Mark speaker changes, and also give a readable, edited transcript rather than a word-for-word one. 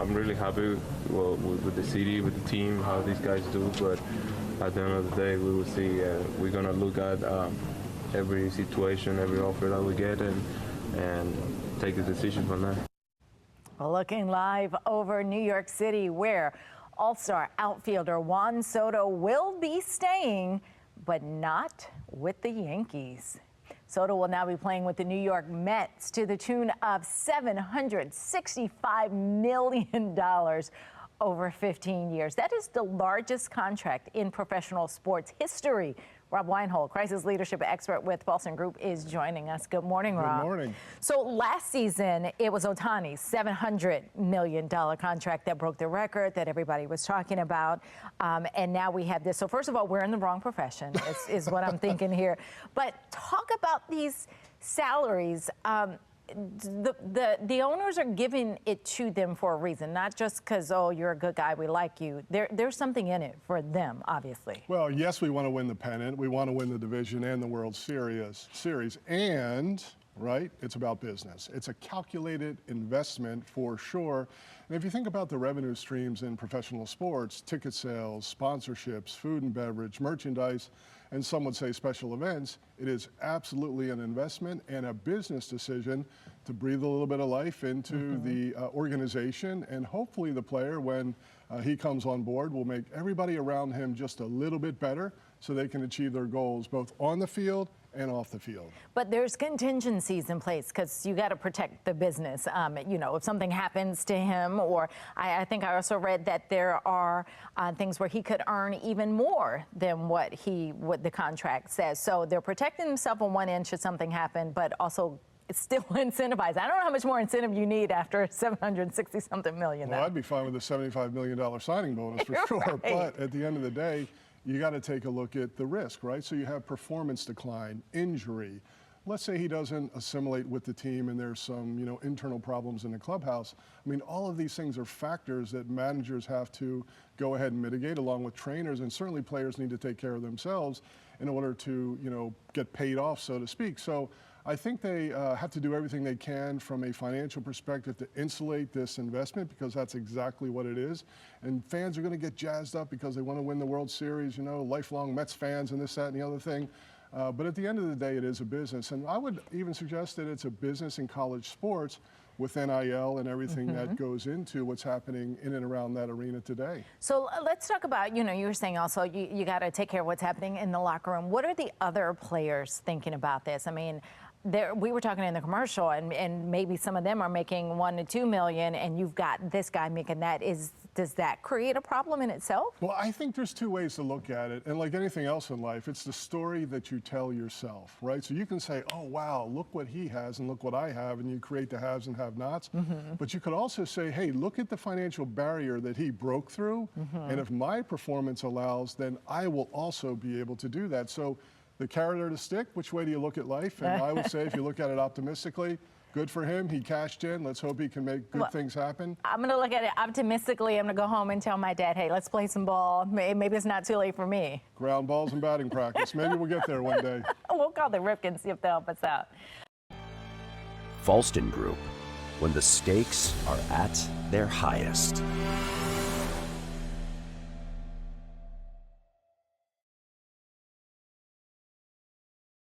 Speaker 1: I'm really happy with the city, with the team, how these guys do. But at the end of the day, we will see. We're gonna look at every situation, every offer that we get, and take a decision from there.
Speaker 2: Well, looking live over New York City, where All-Star outfielder Juan Soto will be staying, but not with the Yankees. Soto will now be playing with the New York Mets to the tune of $765 million over 15 years. That is the largest contract in professional sports history. Rob Weinhold, crisis leadership expert with Fallston Group, is joining us. Good morning, Rob.
Speaker 3: Good morning.
Speaker 2: So last season, it was Ohtani's $700 million contract that broke the record that everybody was talking about. And now we have this. So first of all, we're in the wrong profession, is what I'm thinking here. But talk about these salaries. The owners are giving it to them for a reason, not just because, oh, you're a good guy, we like you. There's something in it for them, obviously.
Speaker 3: Well, yes, we want to win the pennant. We want to win the division and the World Series. And, right, it's about business. It's a calculated investment for sure. And if you think about the revenue streams in professional sports, ticket sales, sponsorships, food and beverage, merchandise, and some would say special events, it is absolutely an investment and a business decision to breathe a little bit of life into the organization, and hopefully the player, when he comes on board, will make everybody around him just a little bit better so they can achieve their goals both on the field and off the field.
Speaker 2: But there's contingencies in place because you got to protect the business. You know, if something happens to him, or I think I also read that there are things where he could earn even more than what the contract says. So they're protecting themselves on one end should something happen, but also it's still incentivized. I don't know how much more incentive you need after $760-something million.
Speaker 3: Well, I'd be fine with a $75 million signing bonus for sure.
Speaker 2: Right.
Speaker 3: But at the end of the day, you got to take a look at the risk, right? So you have performance decline, injury. Let's say he doesn't assimilate with the team and there's some, internal problems in the clubhouse. I mean, all of these things are factors that managers have to go ahead and mitigate along with trainers, and certainly players need to take care of themselves in order to, get paid off, so to speak. So I think they have to do everything they can from a financial perspective to insulate this investment, because that's exactly what it is. And fans are going to get jazzed up because they want to win the World Series, lifelong Mets fans and this, that, and the other thing. But at the end of the day, it is a business. And I would even suggest that it's a business in college sports with NIL and everything that goes into what's happening in and around that arena today.
Speaker 2: So let's talk about, you were saying also you got to take care of what's happening in the locker room. What are the other players thinking about this? I mean, we were talking in the commercial, and maybe some of them are making $1 to $2 million, and you've got this guy making that. Does that create a problem in itself?
Speaker 3: Well, I think there's two ways to look at it. And like anything else in life, it's the story that you tell yourself, right? So you can say, oh, wow, look what he has and look what I have, and you create the haves and have-nots. But you could also say, hey, look at the financial barrier that he broke through. And if my performance allows, then I will also be able to do that. So the carrot or the stick, which way do you look at life? And I would say if you look at it optimistically, good for him. He cashed in. Let's hope he can make good things happen.
Speaker 2: I'm going to look at it optimistically. I'm going to go home and tell my dad, hey, let's play some ball. Maybe it's not too late for me.
Speaker 3: Ground balls and batting practice. Maybe we'll get there one day.
Speaker 2: We'll call the Ripken, see if they'll help us out.
Speaker 4: Fallston Group, when the stakes are at their highest.